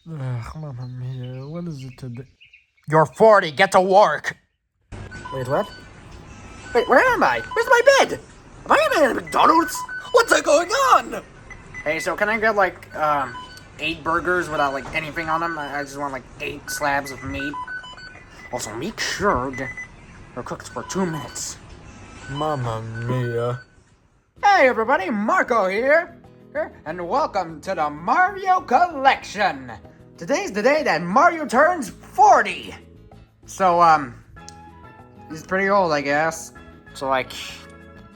Mamma mia, what is it today? You're 40, get to work! Wait, what? Wait, where am I? Where's my bed? Am I in a McDonald's? What's going on? Hey, so can I get like 8 burgers without like anything on them? I just want like 8 slabs of meat. Also, make sure they're cooked for 2 minutes. Mamma mia. Hey everybody, Marco here, and welcome to the Mario Collection. Today's the day that Mario turns 40. So, he's pretty old, I guess. So, like,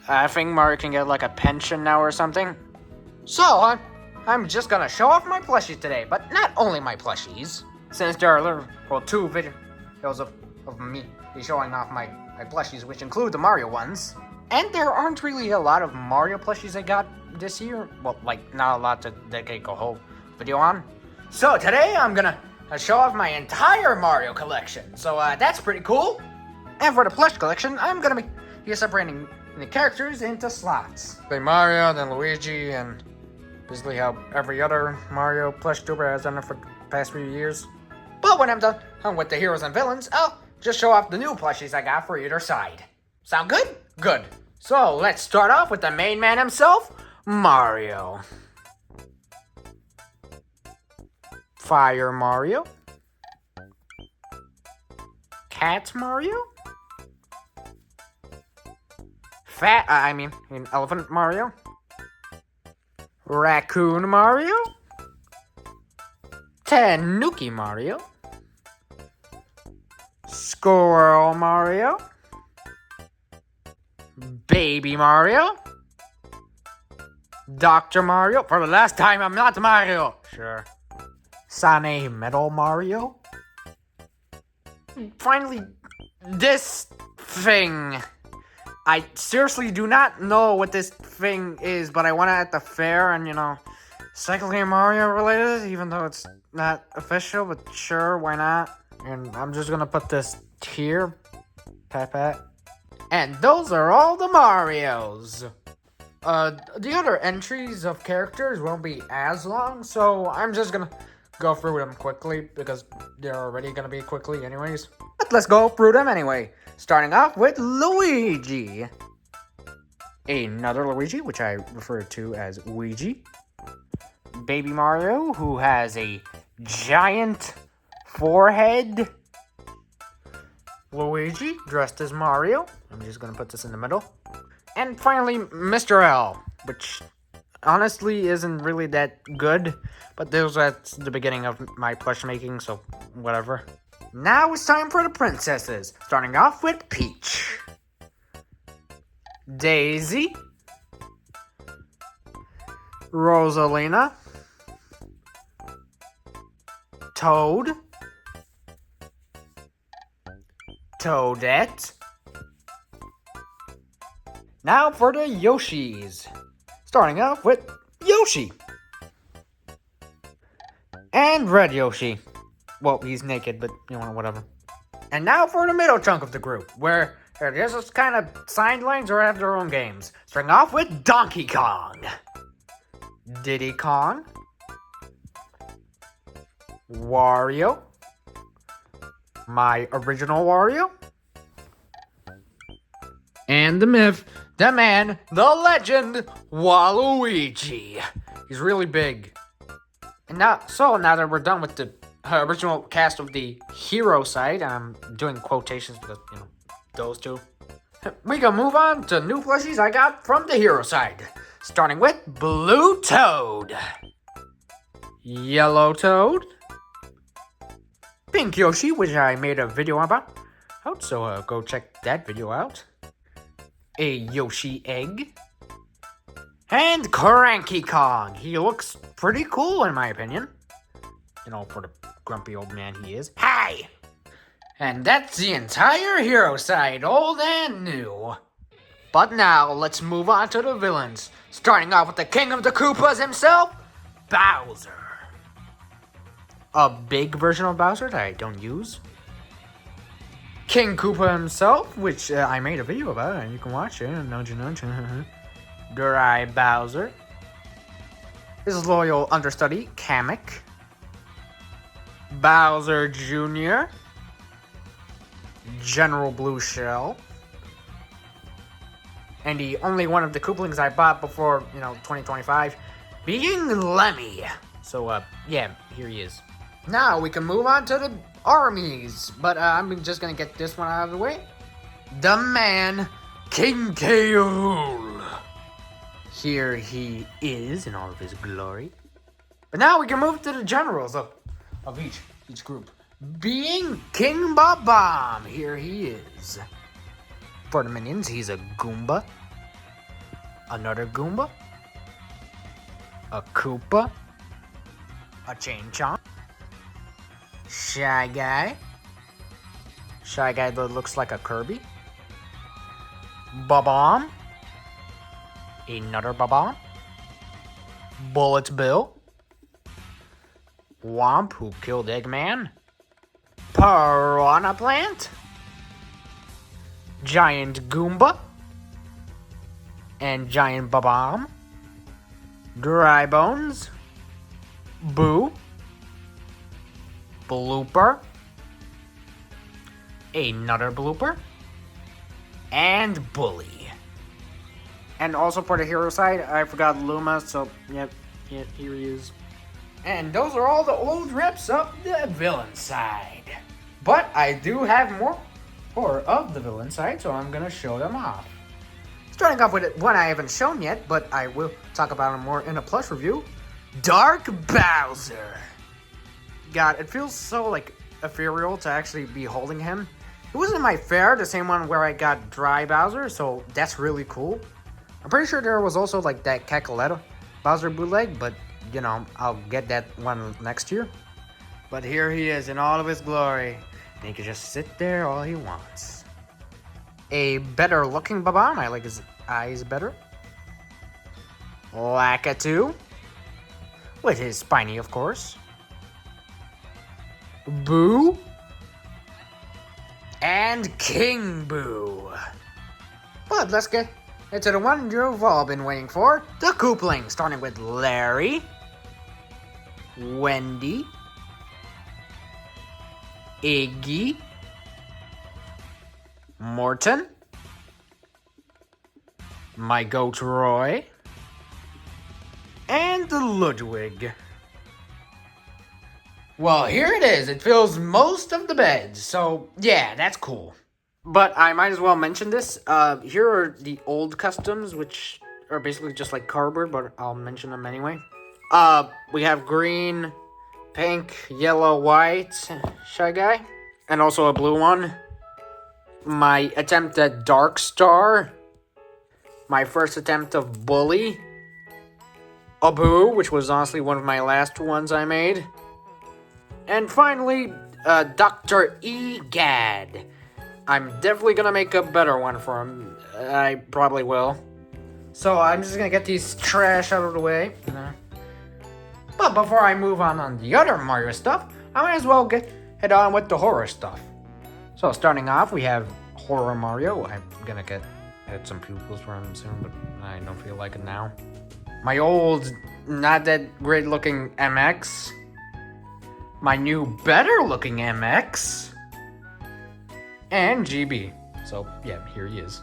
I think Mario can get like a pension now or something. So, I'm just gonna show off my plushies today, but not only my plushies. Since there are, well, 2 videos of me showing off my plushies, which include the Mario ones. And there aren't really a lot of Mario plushies I got this year. Well, like, not a lot to dedicate a whole video on. So today I'm gonna show off my entire Mario collection. So that's pretty cool. And for the plush collection, I'm gonna be separating the characters into slots. Like Mario, then Luigi, and basically how every other Mario plush tuber has done it for the past few years. But when I'm done with the heroes and villains, I'll just show off the new plushies I got for either side. Sound good? Good. So let's start off with the main man himself, Mario. Fire Mario. Cat Mario. Elephant Mario. Raccoon Mario. Tanuki Mario. Squirrel Mario. Baby Mario. Dr. Mario. For the last time, I'm not Mario. Sure. Sane Metal Mario. Finally, this thing. I seriously do not know what this thing is, but I want it at the fair and, cycling Mario related, even though it's not official, but sure, why not? And I'm just gonna put this here. Pat. And those are all the Marios. The other entries of characters won't be as long, so I'm just gonna go through them quickly because they're already gonna be quickly anyways. But let's go through them anyway. Starting off with Luigi. Another Luigi, which I refer to as Ouija. Baby Mario, who has a giant forehead. Luigi, dressed as Mario. I'm just gonna put this in the middle. And finally, Mr. L, which honestly isn't really that good, but that's the beginning of my plush making, so whatever. Now it's time for the princesses, starting off with Peach. Daisy. Rosalina. Toad. Toadette. Now for the Yoshis. Starting off with Yoshi. And Red Yoshi. Well, he's naked, but, whatever. And now for the middle chunk of the group, where they're just kind of sidelines or have their own games. Starting off with Donkey Kong. Diddy Kong. Wario. My original Wario. And the myth, the man, the legend, Waluigi. He's really big. And now that we're done with the original cast of the hero side, and I'm doing quotations because, those two, we can move on to new plushies I got from the hero side. Starting with Blue Toad. Yellow Toad. Pink Yoshi, which I made a video about. So go check that video out. A Yoshi egg. And Cranky Kong. He looks pretty cool in my opinion. For the grumpy old man he is. Hi! And that's the entire hero side, old and new. But now, let's move on to the villains. Starting off with the king of the Koopas himself, Bowser. A big version of Bowser that I don't use. King Koopa himself, which I made a video about, and you can watch it. Nudge. Dry Bowser. His loyal understudy, Kamek. Bowser Jr., General Blue Shell, and the only one of the Koopalings I bought before, 2025, being Lemmy. So, yeah, here he is. Now we can move on to the armies, but I'm just gonna get this one out of the way. The man, King K. Rool. Here he is in all of his glory. But now we can move to the generals of each group. Being King Bob-Bomb, here he is. For the minions, he's a Goomba, another Goomba, a Koopa, a Chain Chomp, Shy Guy that looks like a Kirby, Bob-Bomb, another Bob-Bomb, Bullet Bill, Womp, who killed Eggman, Piranha Plant, Giant Goomba, and Giant Bob-Bomb, Dry Bones, Boo, Blooper, another Blooper, and Bully. And also for the hero side, I forgot Luma, so yep, here he is. And those are all the old reps of the villain side. But I do have more of the villain side, so I'm gonna show them off. Starting off with one I haven't shown yet, but I will talk about him more in a plush review. Dark Bowser. God, it feels so like ethereal to actually be holding him. It wasn't my fair, the same one where I got Dry Bowser, so that's really cool. I'm pretty sure there was also like that Cacoletta Bowser bootleg, but I'll get that one next year. But here he is in all of his glory. And he can just sit there all he wants. A better looking Bob-Bomb. I like his eyes better. Lakitu. With his spiny, of course. Boo. And King Boo. But let's get into the one you've all been waiting for. The Koopalings. Starting with Larry. Wendy. Iggy. Morton. My goat Roy. And Ludwig. Well, here it is. It fills most of the beds. So, yeah, that's cool. But I might as well mention this. Here are the old customs, which are basically just like cardboard, but I'll mention them anyway. We have green, pink, yellow, white, Shy Guy, and also a blue one. My attempt at Dark Star. My first attempt of Bully. Abu, which was honestly one of my last ones I made. And finally, Dr. Egad. I'm definitely gonna make a better one for him. I probably will. So I'm just gonna get these trash out of the way. But before I move on the other Mario stuff, I might as well head on with the horror stuff. So starting off, we have Horror Mario. I'm gonna add some pupils for him soon, but I don't feel like it now. My old, not that great looking MX. My new, better looking MX. And GB. So, yeah, here he is.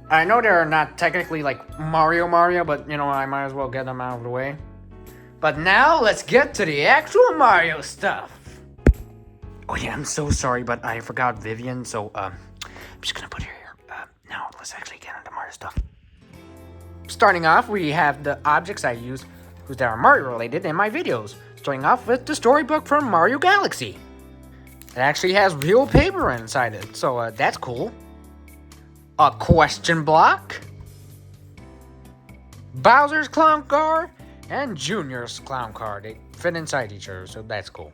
I know they're not technically like Mario, but I might as well get them out of the way. But now, let's get to the actual Mario stuff. Oh yeah, I'm so sorry, but I forgot Vivian, so, I'm just gonna put her here. Now, let's actually get into Mario stuff. Starting off, we have the objects I use that are Mario related in my videos. Starting off with the storybook from Mario Galaxy. It actually has real paper inside it, so that's cool. A question block. Bowser's clown car and Junior's clown car. They fit inside each other, so that's cool.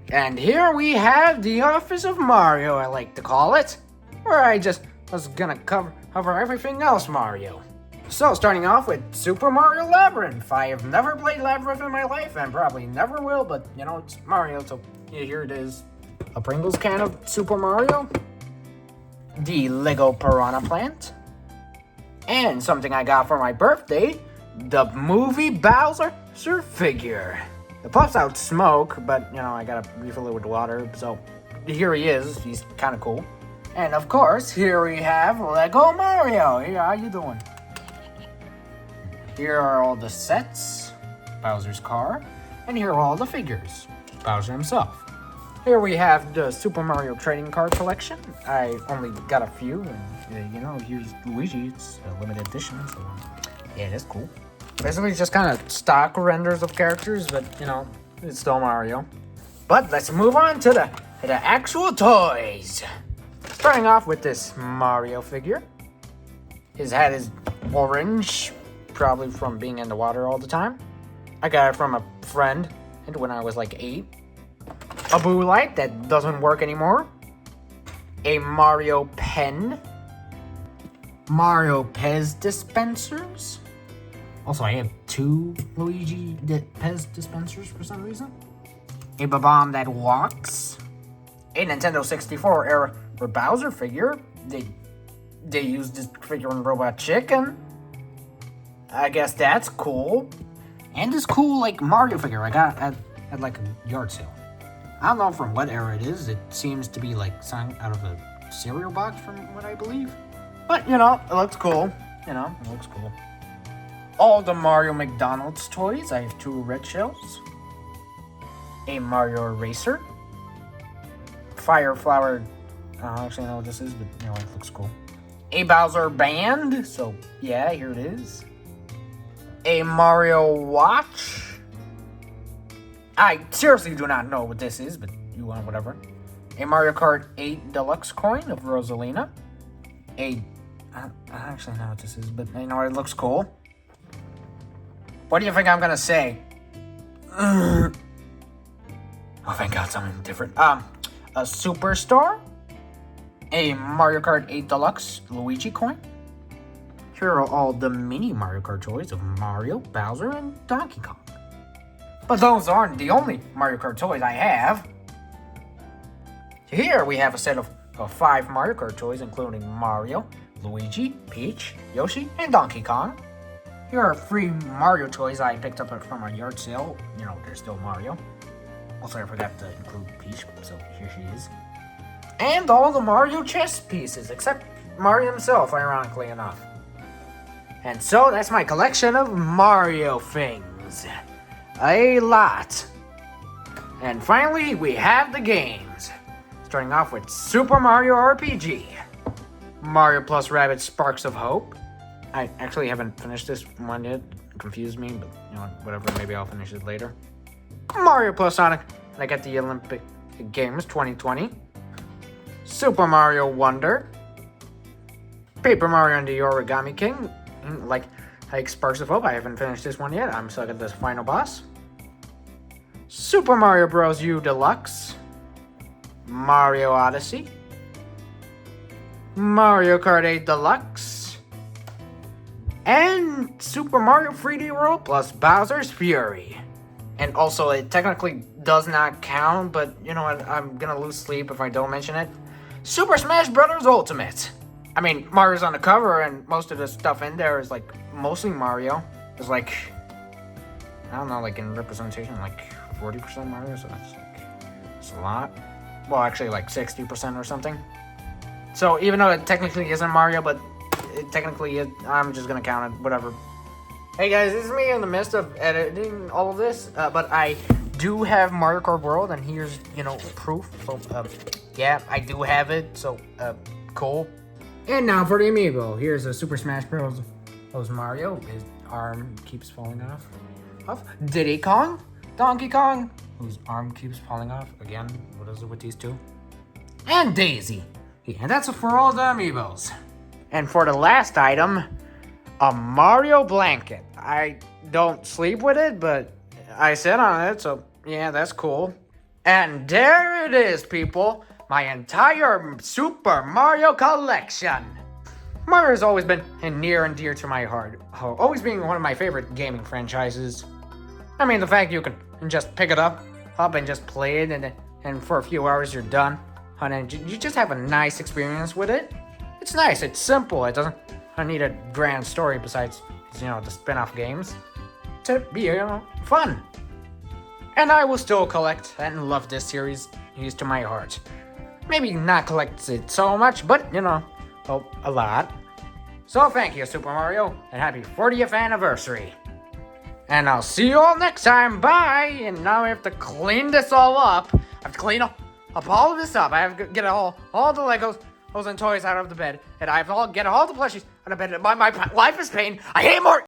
And here we have the Office of Mario, I like to call it. Where I just was gonna cover everything else Mario. So, starting off with Super Mario Labyrinth. I have never played Labyrinth in my life, and probably never will, but, it's Mario, so here it is. A Pringles can of Super Mario. The Lego Piranha Plant. And something I got for my birthday, the movie Bowser figure. It puffs out smoke, but, you know, I gotta refill it with water. So, here he is. He's kind of cool. And, of course, here we have Lego Mario. Hey, how you doing? Here are all the sets. Bowser's car. And here are all the figures. Bowser himself. Here we have the Super Mario trading card collection. I only got a few, and you know, here's Luigi. It's a limited edition, so yeah, that's cool. Basically, it's just kind of stock renders of characters, but you know, it's still Mario. But let's move on to the actual toys. Starting off with this Mario figure. His head is orange, probably from being in the water all the time. I got it from a friend when I was like 8. A blue light that doesn't work anymore. A Mario pen. Mario Pez dispensers. Also, I have 2 Luigi Pez dispensers for some reason. A Bomb that walks. A Nintendo 64 era Bowser figure. They used this figure in Robot Chicken. I guess that's cool. And this cool, like, Mario figure I got at like a yard sale. I don't know from what era it is. It seems to be like something out of a cereal box from what I believe. But, you know, it looks cool. You know, it looks cool. All the Mario McDonald's toys. I have 2 red shells. A Mario Eraser. Fire Flower. I don't actually know what this is, but, you know, it looks cool. A Bowser Band. So, yeah, here it is. A Mario Watch. I seriously do not know what this is, but you want whatever. A Mario Kart 8 Deluxe coin of Rosalina. I actually know what this is, but you know it looks cool. What do you think I'm gonna say? Oh, thank God, something different. A Superstar. A Mario Kart 8 Deluxe Luigi coin. Here are all the mini Mario Kart toys of Mario, Bowser, and Donkey Kong. But those aren't the only Mario Kart toys I have. Here we have a set of 5 Mario Kart toys, including Mario, Luigi, Peach, Yoshi, and Donkey Kong. Here are 3 Mario toys I picked up from a yard sale. You know, they're still Mario. Also, I forgot to include Peach, so here she is. And all the Mario chess pieces, except Mario himself, ironically enough. And so, that's my collection of Mario things. A lot. And finally, we have the games. Starting off with Super Mario RPG. Mario plus Rabbids Sparks of Hope. I actually haven't finished this one yet. It confused me, but you know, whatever, maybe I'll finish it later. Mario plus Sonic, like at the Olympic Games 2020. Super Mario Wonder. Paper Mario and the Origami King. Like Sparks of Hope, I haven't finished this one yet. I'm stuck at this final boss. Super Mario Bros. U Deluxe. Mario Odyssey. Mario Kart 8 Deluxe. And Super Mario 3D World plus Bowser's Fury. And also, it technically does not count, but you know what? I'm gonna lose sleep if I don't mention it. Super Smash Bros. Ultimate. I mean, Mario's on the cover, and most of the stuff in there is like mostly Mario. It's like, I don't know, like in representation, like 40% Mario, so that's a lot. Well, actually, like 60% or something. So even though it technically isn't Mario, but it technically is, I'm just gonna count it, whatever. Hey guys, this is me in the midst of editing all of this, but I do have Mario Kart World, and here's, you know, proof. So, yeah, I do have it, so, cool. And now for the amiibo. Here's a Super Smash Bros. Mario. His arm keeps falling off. Diddy Kong, Donkey Kong, whose arm keeps falling off. Again, what is it with these two? And Daisy. Yeah, and that's for all the amiibos. And for the last item, a Mario blanket. I don't sleep with it, but I sit on it, so yeah, that's cool. And there it is, people. My entire Super Mario collection. Mario's always been near and dear to my heart, always being one of my favorite gaming franchises. I mean, the fact you can just pick it up and just play it, and for a few hours you're done, and you just have a nice experience with it. It's nice, it's simple, it doesn't need a grand story besides, you know, the spin-off games to be, you know, fun. And I will still collect and love this series. Used to my heart. Maybe not collect it so much, but you know, a lot. So thank you, Super Mario, and happy 40th anniversary. And I'll see you all next time. Bye! And now I have to clean this all up. I have to clean up all of this up. I have to get all the Legos and toys out of the bed. And I have to get all the plushies out of bed. My life is pain. I hate more.